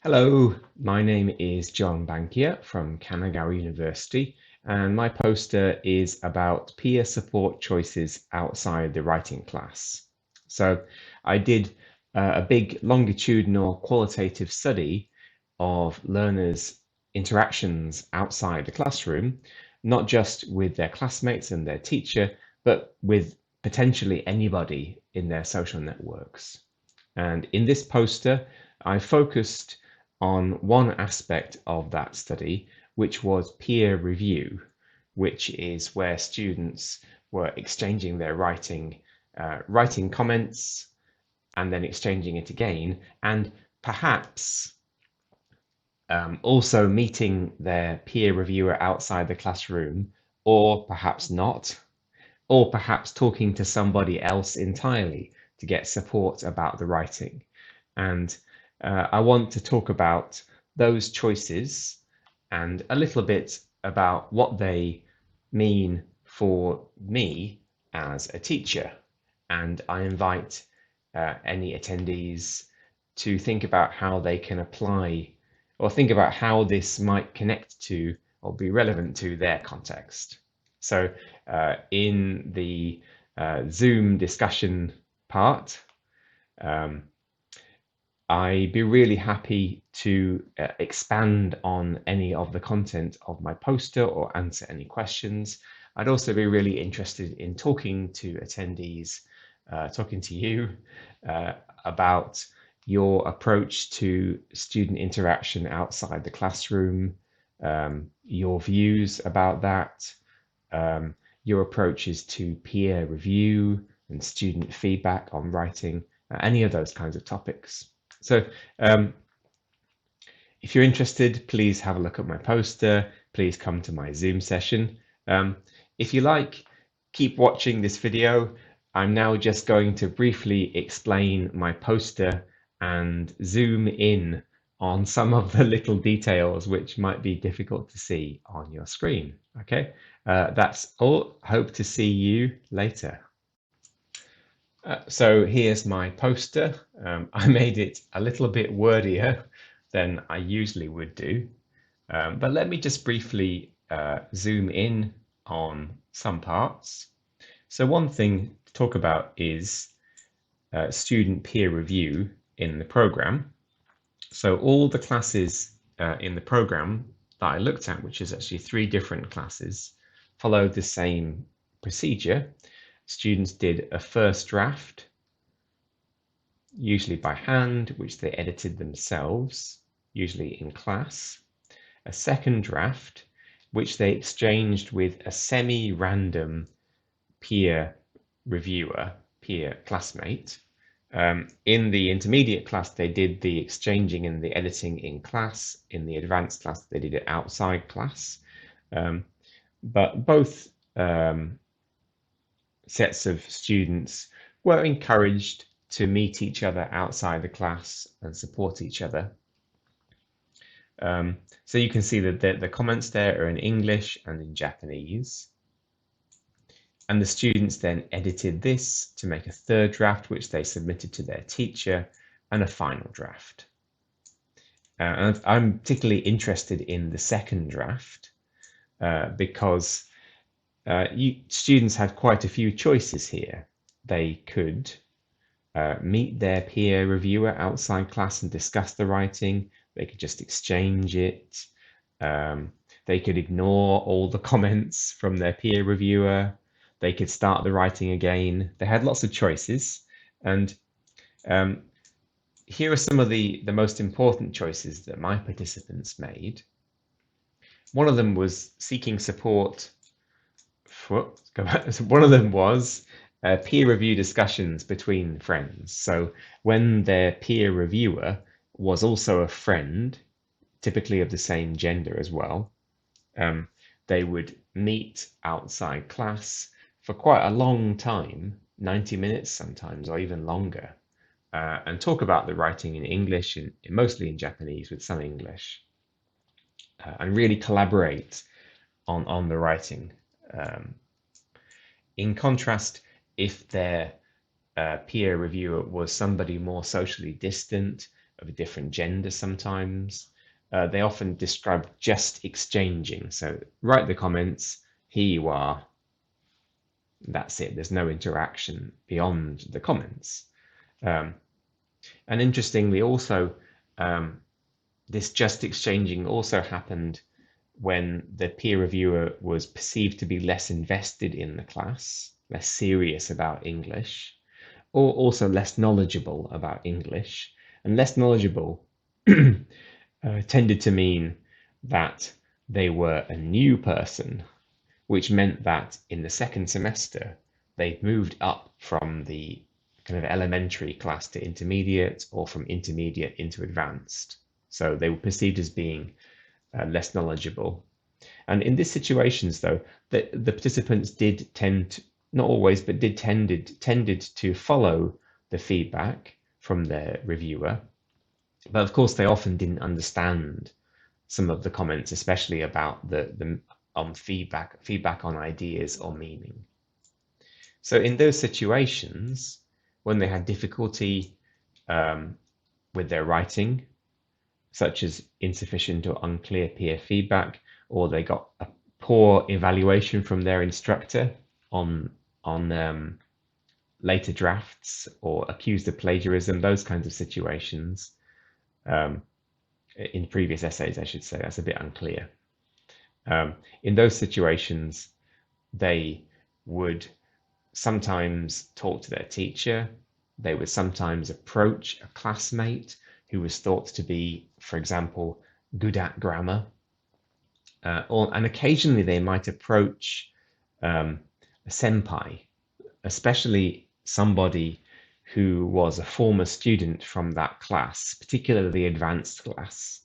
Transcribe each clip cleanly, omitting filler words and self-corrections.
Hello, my name is John Bankier from Kanagawa University, and my poster is about peer support choices outside the writing class. So I did a big longitudinal qualitative study of learners' interactions outside the classroom, not just with their classmates and their teacher, but with potentially anybody in their social networks. And in this poster, I focused on one aspect of that study, which was peer review, which is where students were exchanging their writing comments and then exchanging it again, and perhaps also meeting their peer reviewer outside the classroom, or perhaps not, or perhaps talking to somebody else entirely to get support about the writing. And I want to talk about those choices and a little bit about what they mean for me as a teacher. And I invite any attendees to think about how they can apply or think about how this might connect to or be relevant to their context. So in the Zoom discussion part, I'd be really happy to expand on any of the content of my poster or answer any questions. I'd also be really interested in talking to attendees, talking to you about your approach to student interaction outside the classroom, your views about that, your approaches to peer review and student feedback on writing, any of those kinds of topics. So if you're interested, please have a look at my poster. Please come to my Zoom session. If you like, keep watching this video. I'm now just going to briefly explain my poster and zoom in on some of the little details which might be difficult to see on your screen. Okay, that's all. Hope to see you later. So here's my poster. I made it a little bit wordier than I usually would do, but let me just briefly zoom in on some parts. So one thing to talk about is student peer review in the program. So all the classes in the program that I looked at, which is actually 3 different classes, followed the same procedure. Students did a first draft, usually by hand, which they edited themselves, usually in class. A second draft, which they exchanged with a semi-random peer reviewer, peer classmate. In the intermediate class, they did the exchanging and the editing in class. In the advanced class, they did it outside class. But both sets of students were encouraged to meet each other outside the class and support each other. So you can see that the comments there are in English and in Japanese. And the students then edited this to make a third draft, which they submitted to their teacher, and a final draft. And I'm particularly interested in the second draft because students had quite a few choices here. They could meet their peer reviewer outside class and discuss the writing. They could just exchange it. They could ignore all the comments from their peer reviewer. They could start the writing again. They had lots of choices. And here are some of the most important choices that my participants made. One of them was seeking support. One of them was peer review discussions between friends. So when their peer reviewer was also a friend, typically of the same gender as well, they would meet outside class for quite a long time, 90 minutes sometimes, or even longer, and talk about the writing in English, mostly in Japanese with some English, and really collaborate on the writing. In contrast, if their peer reviewer was somebody more socially distant, of a different gender sometimes. They often describe just exchanging. So write the comments, here you are, that's it. There's no interaction beyond the comments. And interestingly also, this just exchanging also happened when the peer reviewer was perceived to be less invested in the class, less serious about English, or also less knowledgeable about English. And less knowledgeable tended to mean that they were a new person, which meant that in the second semester, they'd moved up from the kind of elementary class to intermediate, or from intermediate into advanced. So they were perceived as being less knowledgeable. And in these situations, though, the participants did tend, not always, but tended to follow the feedback from their reviewer. But of course, they often didn't understand some of the comments, especially about the feedback on ideas or meaning. So in those situations, when they had difficulty with their writing, such as insufficient or unclear peer feedback, or they got a poor evaluation from their instructor on later drafts, or accused of plagiarism, those kinds of situations. In previous essays, I should say, that's a bit unclear. In those situations, they would sometimes talk to their teacher. They would sometimes approach a classmate who was thought to be, for example, good at grammar. And occasionally they might approach a senpai, especially somebody who was a former student from that class, particularly the advanced class,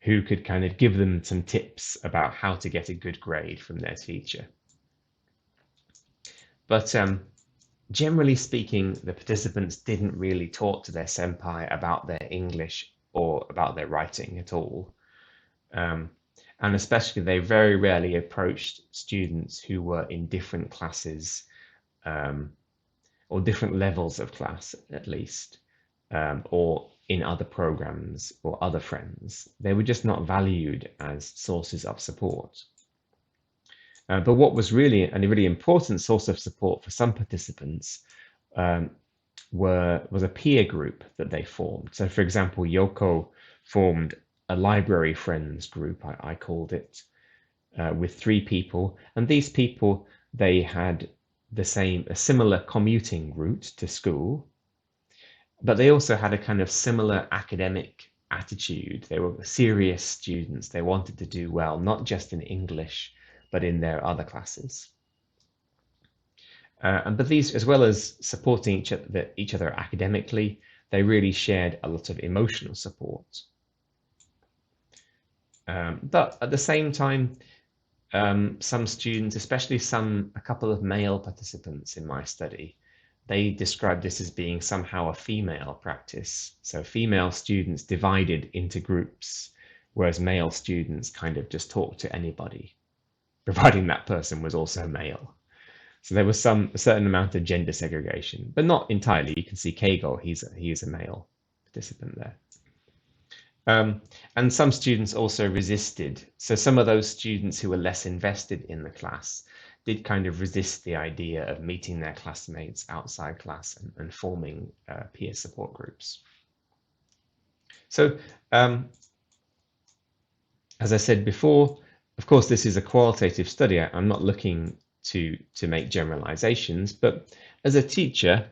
who could kind of give them some tips about how to get a good grade from their teacher. But generally speaking, the participants didn't really talk to their senpai about their English or about their writing at all. And especially, they very rarely approached students who were in different classes, or different levels of class, at least, or in other programs or other friends. They were just not valued as sources of support. But what was really a really important source of support for some participants was a peer group that they formed. So, for example, Yoko formed a library friends group, I called it, with 3 people. And these people, they had a similar commuting route to school, but they also had a kind of similar academic attitude. They were serious students. They wanted to do well, not just in English, but in their other classes. But these, as well as supporting each other academically, they really shared a lot of emotional support. But at the same time, some students, especially a couple of male participants in my study, they described this as being somehow a female practice. So female students divided into groups, whereas male students kind of just talked to anybody, providing that person was also male. So there was a certain amount of gender segregation, but not entirely. You can see Kegel, he is a male participant there. And some students also resisted. So some of those students who were less invested in the class did kind of resist the idea of meeting their classmates outside class and forming peer support groups. So as I said before, of course, this is a qualitative study. I'm not looking to make generalizations, but as a teacher,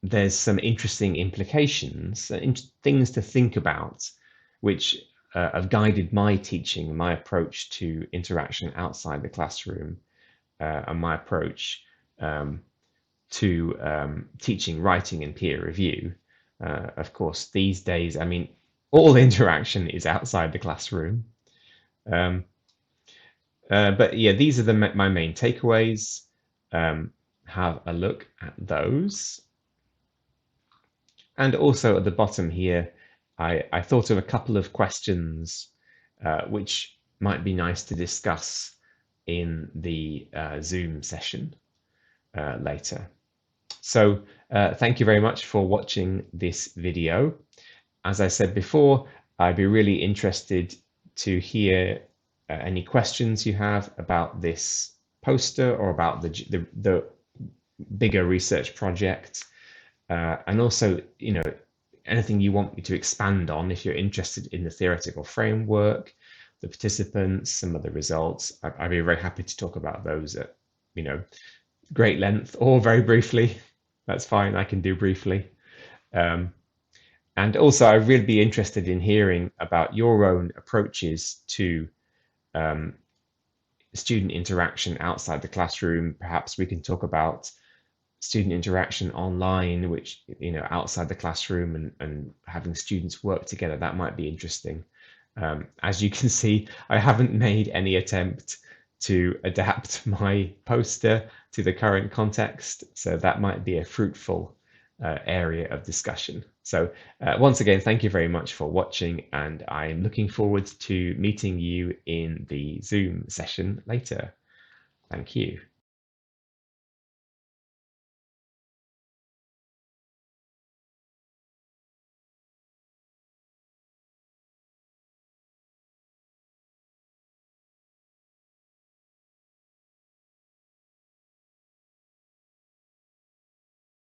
there's some interesting implications, things to think about, which have guided my teaching, my approach to interaction outside the classroom, and my approach to teaching writing and peer review. Of course, these days, I mean, all interaction is outside the classroom. But yeah, these are my main takeaways. Have a look at those. And also at the bottom here, I thought of a couple of questions which might be nice to discuss in the Zoom session later. So thank you very much for watching this video. As I said before, I'd be really interested to hear any questions you have about this poster or about the bigger research project. And also, anything you want me to expand on if you're interested in the theoretical framework, the participants, some of the results. I'd be very happy to talk about those at, great length or very briefly. That's fine. I can do briefly. Um, and also, I'd really be interested in hearing about your own approaches to um, student interaction outside the classroom. Perhaps we can talk about student interaction online, which, outside the classroom, and having students work together. That might be interesting. As you can see, I haven't made any attempt to adapt my poster to the current context, so that might be a fruitful area of discussion. So once again, thank you very much for watching, and I'm looking forward to meeting you in the Zoom session later. Thank you.